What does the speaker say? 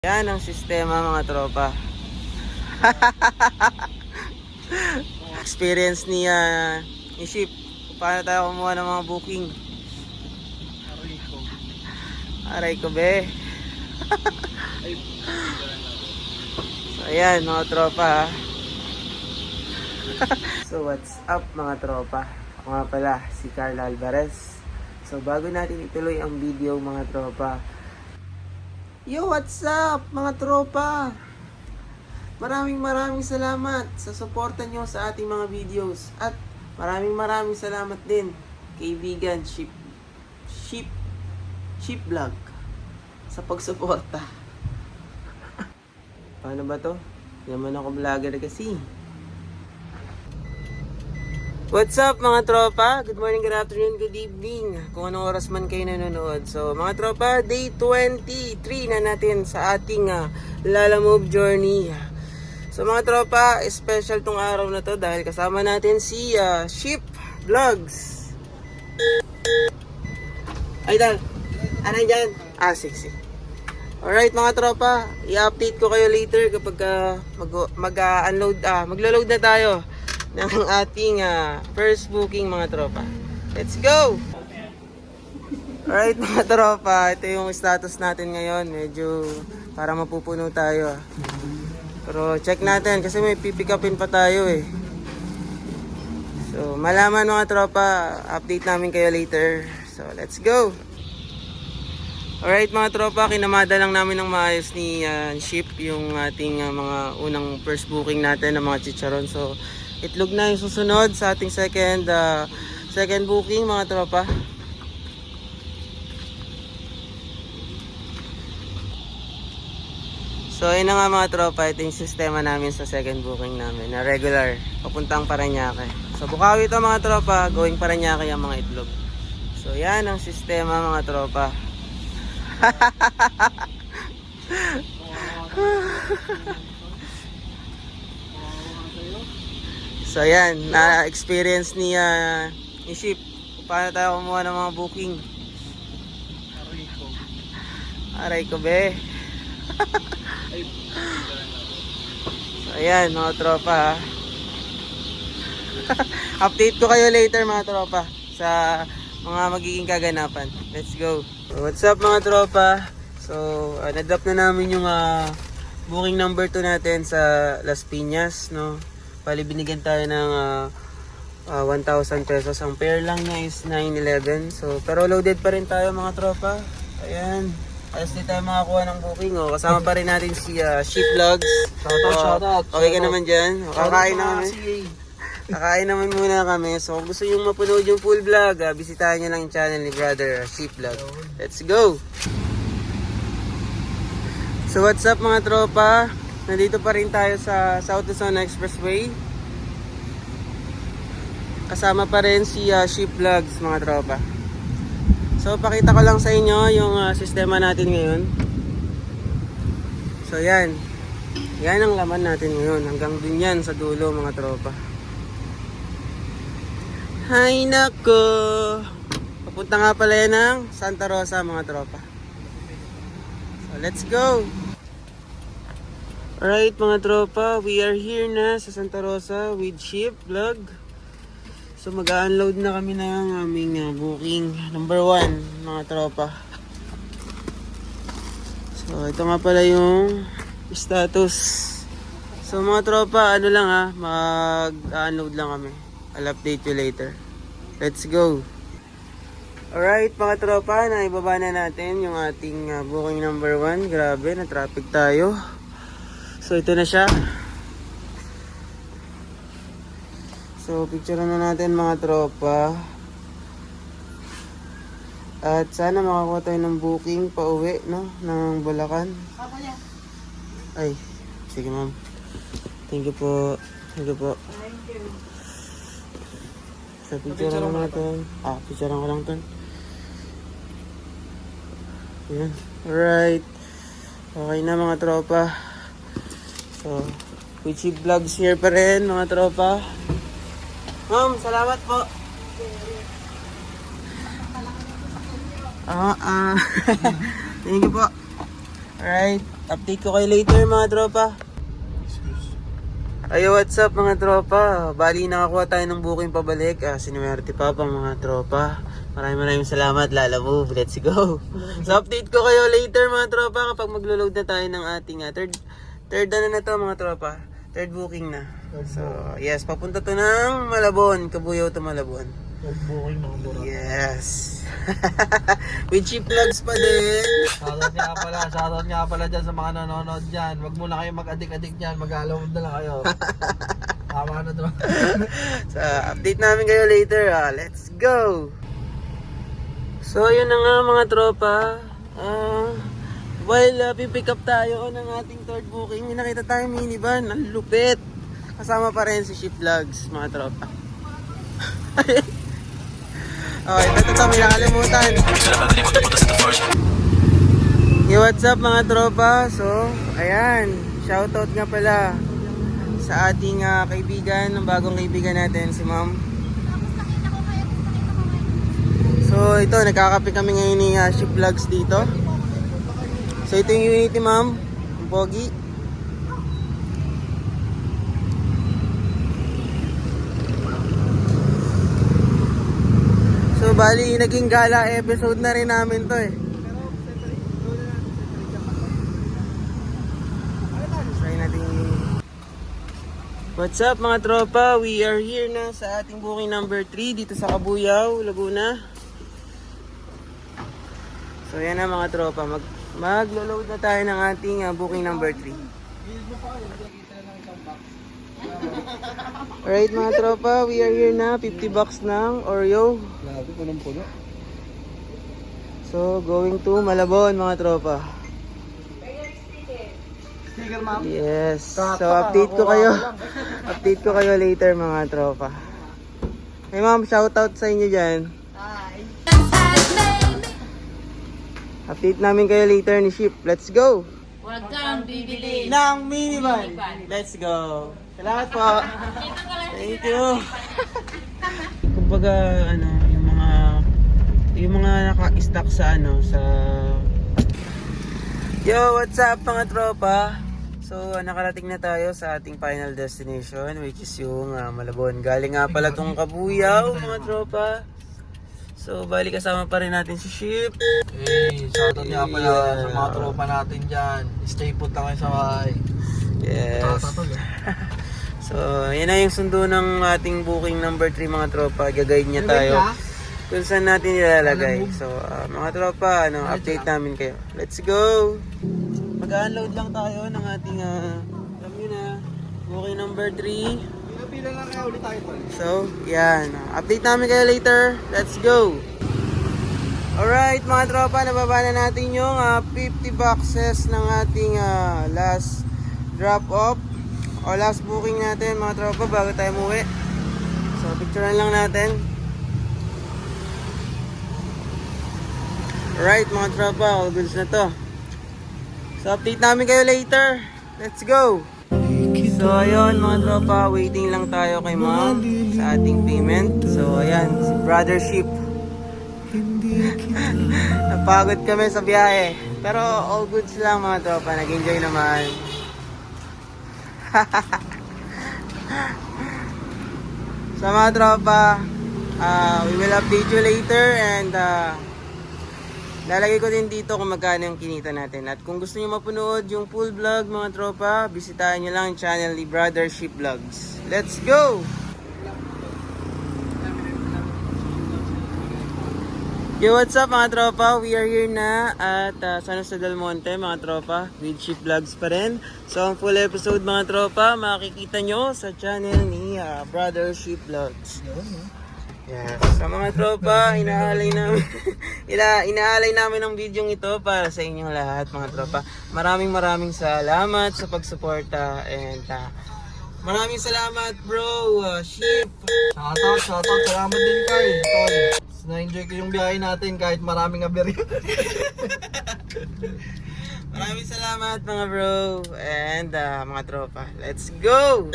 Yan ang sistema mga tropa. Experience ni Ship. Paano tayo kumuha ng mga booking? Aray ko be. So ayan mga tropa ha. So what's up mga tropa? Ako nga pala si Carl Alvarez. So bago natin ituloy ang video mga tropa, yo, what's up mga tropa? Maraming salamat sa suporta nyo sa ating mga videos. At maraming salamat din kaibigan Ship Vlog sa pagsuporta. Paano ba to? Hindi naman ako vlogger kasi. What's up mga tropa? Good morning, good afternoon, good evening. Kung anong oras man kayo nanonood. So mga tropa, day 23 na natin sa ating Lalamove journey. So mga tropa, special tong araw na to dahil kasama natin si Ship Vlogs. Ay dal, anay dyan? Sexy. Alright mga tropa, i-update ko kayo later kapag maglo-load na tayo ng ating first booking mga tropa. Let's go! Alright mga tropa, ito yung status natin ngayon. Medyo para mapupuno tayo. Pero check natin kasi may pipick upin pa tayo eh. So malaman mga tropa, update namin kayo later. So let's go! Alright mga tropa, kinamada lang namin ng maayos ni Ship yung ating mga unang first booking natin ng mga chicharon. So itlog na yung susunod sa ating second booking mga tropa. So yun na nga mga tropa, ito yung sistema namin sa second booking namin na regular, papuntang Parañaque. So Bukawi ito mga tropa, going Parañaque ang mga itlog. So yan ang sistema mga tropa. So yan, na-experience ni Ship. Paano tayo kumuha ng mga booking? Aray ko be. So ayan mga tropa ha. Update ko kayo later mga tropa sa mga magiging kaganapan. Let's go. So, what's up mga tropa? So na-drop na namin yung booking number 2 natin sa Las Piñas, no? Bali binigyan tayo ng 1,000 pesos. Ang fare lang niya is 911. So pero loaded pa rin tayo mga tropa. Ayan. Ayos din tayo makakuha ng booking. Kasama pa rin natin si Ship Vlogs. Shoutout. Okay ka naman dyan? Kakain naman. Kakain naman muna kami. So kung gusto nyo mapanood yung full vlog, bisitahin nyo lang yung channel ni brother Ship Vlog. Let's go! So what's up mga tropa? Nandito pa rin tayo sa South Luzon Expressway. Kasama pa rin si Ship Vlogs mga tropa. So pakita ko lang sa inyo yung sistema natin ngayon. So yan. Yan ang laman natin ngayon. Hanggang dun yan sa dulo mga tropa. Hay nako! Papunta nga pala yan ng Santa Rosa mga tropa. So let's go! Alright mga tropa, we are here na sa Santa Rosa with Ship Vlog. So mag-unload na kami ng aming booking number 1 mga tropa. So ito nga pala yung status. So mga tropa, ano lang mag-unload lang kami. I'll update you later. Let's go! Alright mga tropa, naibaba na natin yung ating booking number 1. Grabe, na traffic tayo. So ito na siya. So picture na natin mga tropa. At sana makakuha tayo ng booking pa uwi, no? Ng Bulacan. Ay, sige ma'am. Thank you po. Thank you po. So picture na natin. Picture ko lang to. Ayan. Alright. Okay na mga tropa. So, with Ship Vlogs here pa rin mga tropa. Ma'am, salamat po. Thank you po. Alright. update ko kayo later mga tropa. Ayo, what's up mga tropa? Bali, nakakuha tayo ng booking pabalik. Sinuwerte pa mga tropa. Maraming salamat, Lala Move. Let's go. So, update ko kayo later mga tropa kapag maglo-load na tayo ng ating third ano na to mga tropa. Third booking na. So, yes, papunta to ng Malabon. Kabuyaw to Malabon. Third booking ng Boracay. Yes. With cheap vlogs pa din. Shoutout nga pala dyan sa mga nanonood dyan. Wag muna kayo mag-adik-adik dyan, mag-alawad na lang kayo. Tama na to. So, update namin kayo later. Let's go! So, yun na nga mga tropa. While pipick up tayo ng ating third booking, may nakita tayong minivan. Ang lupit. Kasama pa rin si Ship Vlogs, mga tropa. Okay, ito may nakalimutan. Hey, what's up mga tropa? So, ayan, shoutout nga pala sa ating kaibigan, ng bagong kaibigan natin, si Ma'am. So, ito, nagkakape kami ngayon ni Ship Vlogs dito. So, ito yung unit ni Ma'am, ang pogi. So, bali, naging gala episode na rin namin to eh. Try natin. What's up mga tropa? We are here na sa ating booking number 3 dito sa Kabuyaw, Laguna. So, yan na mga tropa. Maglo-load na tayo ng ating booking number 3. Alright mga tropa, we are here na. 50 bucks ng Oreo. Grabe, punong-puno. So, going to Malabon mga tropa. Sticker, ma'am. Yes. So, update ko kayo. Update ko kayo later mga tropa. Hey ma'am, shoutout sa inyo dyan. Hi. Update namin kayo later ni Ship. Let's go! Huwag kang bibili. Ng minivan. Let's go! Salamat po! Thank you! Kumbaga, yung mga naka-stock sa sa... Yo, what's up mga tropa? So, nakarating na tayo sa ating final destination, which is yung Malabon. Galing nga pala tong Kabuyaw, mga tropa. So, bali kasama pa rin natin si Ship. Hey, shoutout nga pala sa mga tropa natin dyan. Stay put lang kayo sa bahay. Yes. Tatatol eh. So, yan na yung sundo ng ating booking number 3 mga tropa. Gagayad niya tayo kung saan natin ilalagay. So, mga tropa, update namin kayo. Let's go! Mag-unload lang tayo ng ating, alam nyo na, booking number 3. Pila lang kaya ulit tayo tol. So, yan. Update namin kayo later. Let's go! Alright, mga tropa, nababa na natin yung 50 boxes ng ating last drop-off o last booking natin, mga tropa, bago tayo umuwi. So, picturean lang natin. Alright, mga tropa, all goods na to. So, update namin kayo later. Let's go! So, ayun mga tropa, waiting lang tayo kay ma'am sa ating payment. So, ayan, si Brother Ship. Napagod kami sa biyahe. Pero, all goods lang mga tropa, nag-enjoy naman. So, mga tropa, we will update you later and lalagay ko din dito kung magkano yung kinita natin. At kung gusto niyo mapanood yung full vlog mga tropa, bisitahin niyo lang yung channel ni Brother Ship Vlogs. Let's go! Yo, what's up mga tropa? We are here na at San Jose del Monte mga tropa with Ship Vlogs pa rin. So ang full episode mga tropa makikita nyo sa channel ni Brother Ship Vlogs. Yes. Sa mga tropa, inaalay namin ang video ito para sa inyong lahat mga tropa. Maraming salamat sa pagsuporta and maraming salamat bro, Ship. Shoutout. Salamat din kay tol. Na-enjoy ko yung biyahe natin kahit maraming aberya. Maraming salamat mga bro and mga tropa. Let's go!